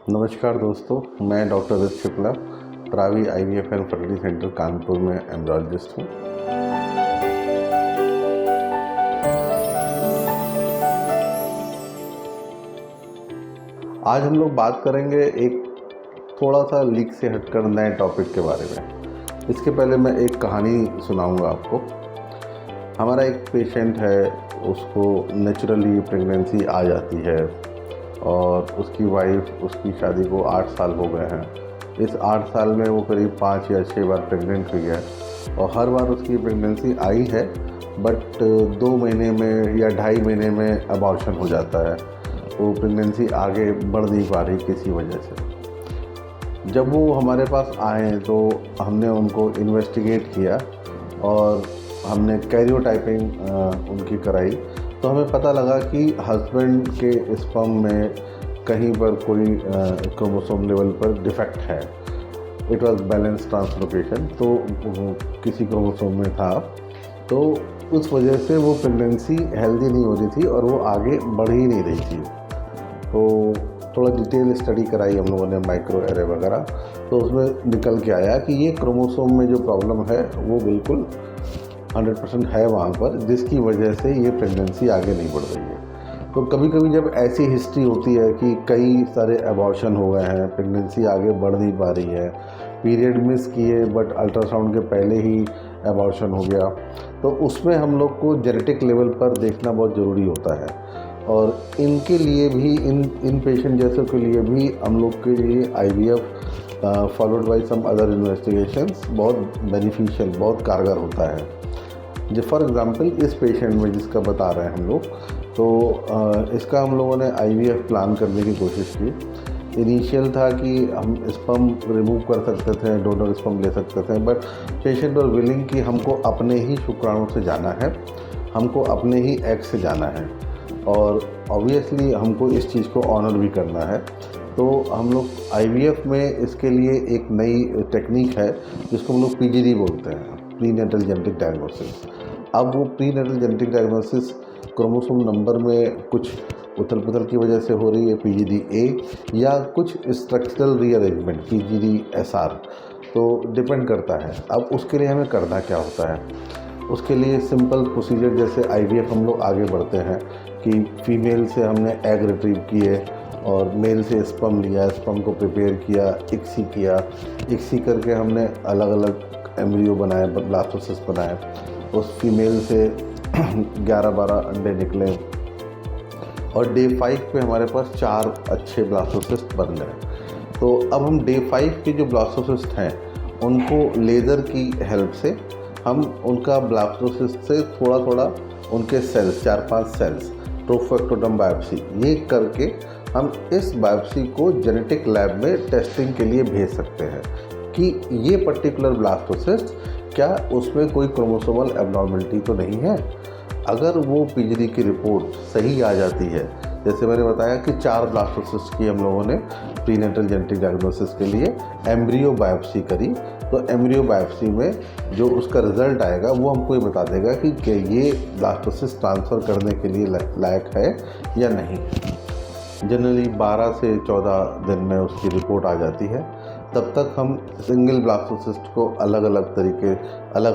नमस्कार दोस्तों, मैं doctor Dutt Shukla, Pravi IVF and fertility centre Kanpur में एम्ब्रियोलॉजिस्ट हूँ। आज हम लोग बात करेंगे एक थोड़ा सा लीक से हटकर नए टॉपिक के बारे में। इसके पहले मैं एक कहानी सुनाऊंगा आपको। हमारा एक पेशेंट है, उसको नेचुरली प्रेगनेंसी आ जाती है और उसकी वाइफ, उसकी शादी को 8 साल हो गए हैं। इस 8 साल में वो करीब 5 या 6 बार प्रेग्नेंट हुई है और हर बार उसकी प्रेगनेंसी आई है, बट 2 महीने में या 2.5 महीने में अबॉर्शन हो जाता है। वो प्रेगनेंसी आगे बढ़ नहीं पा रही किसी वजह से। जब वो हमारे पास आए तो हमने उनको इन्वेस्टिगेट किया और हमने कैरियोटाइपिंग उनकी कराई, तो हमें पता लगा कि हस्बैंड के स्पर्म में कहीं पर कोई क्रोमोसोम लेवल पर डिफेक्ट है। इट वाज बैलेंस ट्रांसलोकेशन, तो किसी क्रोमोसोम में था, तो उस वजह से वो प्रेगनेंसी हेल्दी नहीं हो रही थी और वो आगे बढ़ ही नहीं रही थी। तो थोड़ा डिटेल स्टडी कराई हम लोगों ने, माइक्रो एरे वगैरह, तो उसमें निकल के आया कि ये क्रोमोसोम में जो प्रॉब्लम है वो बिल्कुल 100% है वहाँ पर, जिसकी वजह से ये प्रेगनेंसी आगे नहीं बढ़ रही है। तो कभी कभी जब ऐसी हिस्ट्री होती है कि कई सारे अबॉर्शन हो गए हैं, प्रेगनेंसी आगे बढ़ नहीं पा रही है, पीरियड मिस किए बट अल्ट्रासाउंड के पहले ही अबॉर्शन हो गया, तो उसमें हम लोग को जेनेटिक लेवल पर देखना बहुत ज़रूरी होता है। और इनके लिए भी, इन पेशेंट जैसों के लिए भी हम लोग के लिए IVF followed by some other investigations बहुत बेनिफिशियल, बहुत कारगर होता है। जो फॉर एग्ज़ाम्पल इस पेशेंट में जिसका बता रहे हैं हम लोग, तो इसका हम लोगों ने IVF प्लान करने की कोशिश की। इनिशियल था कि हम स्पर्म रिमूव कर सकते थे, डोनर स्पर्म ले सकते थे, बट पेशेंट और विलिंग कि हमको अपने ही शुक्राणु से जाना है, हमको अपने ही एग से जाना है और ऑब्वियसली हमको इस चीज़ को ऑनर भी करना है। तो हम लोग IVF में इसके लिए एक नई टेक्निक है जिसको हम लोग PGD बोलते हैं, प्रीनेटल जेनेटिक डायग्नोसिस। अब वो prenatal genetic diagnosis chromosome number में कुछ उथल पुथल की वजह से हो रही है, PGD-A, या कुछ स्ट्रक्चरल रीअरेंजमेंट, PGD-SR, तो डिपेंड करता है। अब उसके लिए हमें करना क्या होता है, उसके लिए सिंपल प्रोसीजर जैसे IVF हम लोग आगे बढ़ते हैं कि फीमेल से हमने एग रिट्रीव किए और मेल से स्पर्म लिया, स्पर्म को प्रिपेयर किया, इक्सी किया, इक्सी करके हमने अलग अलग एम्ब्रियो बनाए, ब्लास्टोसिस्ट बनाए, उस फीमेल से 11-12 अंडे निकले और डे 5 पे हमारे पास 4 अच्छे ब्लास्टोसिस्ट बन गए। तो अब हम डे 5 के जो ब्लास्टोसिस्ट हैं उनको लेज़र की हेल्प से हम उनका ब्लास्टोसिस्ट से थोड़ा थोड़ा उनके सेल्स, 4-5 सेल्स, ट्रोफेक्टोडर्म बायोप्सी ये करके हम इस बायोप्सी को जेनेटिक लैब में टेस्टिंग के लिए भेज सकते हैं कि ये पर्टिकुलर ब्लास्टोसिस्ट क्या उसमें कोई क्रोमोसोमल एबनॉर्मलिटी तो नहीं है। अगर वो PGD की रिपोर्ट सही आ जाती है, जैसे मैंने बताया कि 4 ब्लास्टोसिस्ट की हम लोगों ने प्रीनेटल जेनेटिक डायग्नोसिस के लिए एम्ब्रियो बायोप्सी करी, तो एम्ब्रियो बायोप्सी में जो उसका रिजल्ट आएगा वो हमको ये बता देगा कि ये ब्लास्टोसिस्ट ट्रांसफ़र करने के लिए लायक है या नहीं। जनरली 12 से 14 दिन में उसकी रिपोर्ट आ जाती है। तब तक हम सिंगल ब्लास्टोसिस्ट को अलग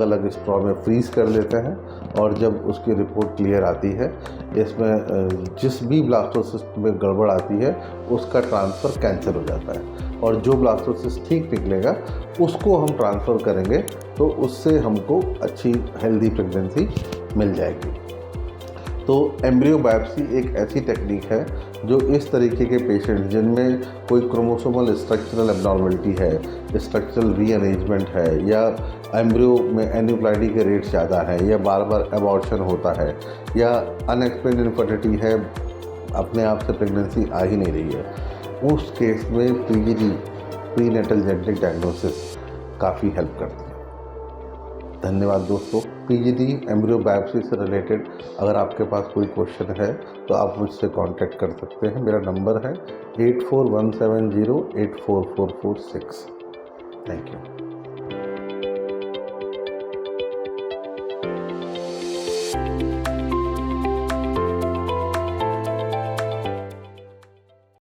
अलग स्ट्रॉ में फ्रीज़ कर लेते हैं और जब उसकी रिपोर्ट क्लियर आती है, इसमें जिस भी ब्लास्टोसिस्ट में गड़बड़ आती है उसका ट्रांसफ़र कैंसिल हो जाता है और जो ब्लास्टोसिस्ट ठीक निकलेगा उसको हम ट्रांसफ़र करेंगे, तो उससे हमको अच्छी हेल्दी प्रेगनेंसी मिल जाएगी। तो एम्ब्रियो बायोप्सी एक ऐसी टेक्निक है जो इस तरीके के पेशेंट जिनमें कोई क्रोमोसोमल स्ट्रक्चरल एबनॉर्मलिटी है, स्ट्रक्चरल रीअरेंजमेंट है, या एम्ब्रियो में एन्यूप्लाइडी के रेट ज़्यादा है, या बार बार अबॉर्शन होता है, या अनएक्सप्लेन्ड इनफर्टिलिटी है, अपने आप से प्रेगनेंसी आ ही नहीं रही है, उस केस में PGD, प्रीनेटल जेनेटिक डायग्नोसिस, काफ़ी हेल्प करती है। धन्यवाद दोस्तों। PGD एम्ब्रियो बायोप्सी से रिलेटेड अगर आपके पास कोई क्वेश्चन है तो आप मुझसे कांटेक्ट कर सकते हैं। मेरा नंबर है 8417084446। Thank you.